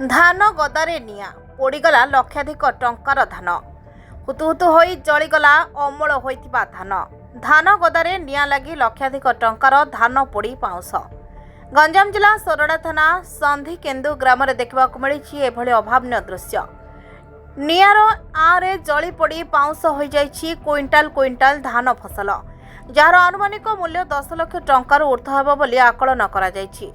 धान गदारे निया पोड़ीगला लक्षाधिक टंकार धान हुतुहुतु होई जलीगला अमल होइतिबा धान धान गदारे निया लगी लक्षाधिक टंकार धान पोड़ी पाउंस। गंजाम जिला सोरडा थाना संधि केन्दु ग्राम देखा मिली एभली अभावन दृश्य। नियार आरे जली पोड़ी पाउंस हो जाइछि क्विंटाल क्विंटाल धान फसल जार आनुमानिक मूल्य 10 लाख टंकार ऊर्ध्व हेब बोली आकलन करा जाइछि।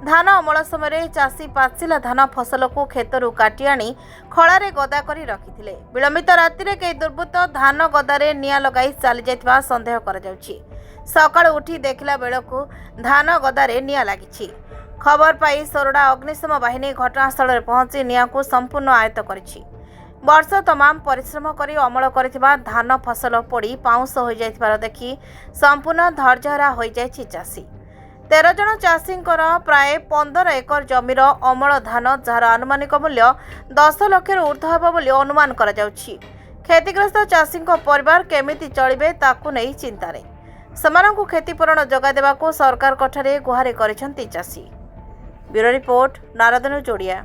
धान अमल समय चाषी पाचिला धान फसल को खेतरू काटी आनी खଳାରେ गदा करी रखिथिले। विलंबित राति रे कई दुर्बृत्त धान गदारे निया लगाई चली जाइथिबा संदेह करा जाउछि। सकाळ उठी देखला बेलकु धान गदारे निया लागिछि। खबर पाई सोरडा अग्निशम बाहिनी घटनास्थल रे पहुंची निया को संपूर्ण आयत्त करिछि। वर्ष तमाम परिश्रम करी अमल करिथिबा धान फसल पोड़ी पाउंस हो जाइथिबार देखि संपूर्ण धैर्यहरा हो जाइछि चाषी। 13 जन चाषी प्राय 15 एकर जमीर अमल धान जार आनुमानिक मूल्य 10 लाख ऊर्ध्व हेब बोली अनुमान करा जाउछि। क्षतिग्रस्त चाषी परिवार केमिति चलिबे ताकू नै चिंतारे समानकु क्षतिपूरण जगा देबाकू सरकार कठारे गुहारि करिसंती चाषी। Bureau report Narad news Odia.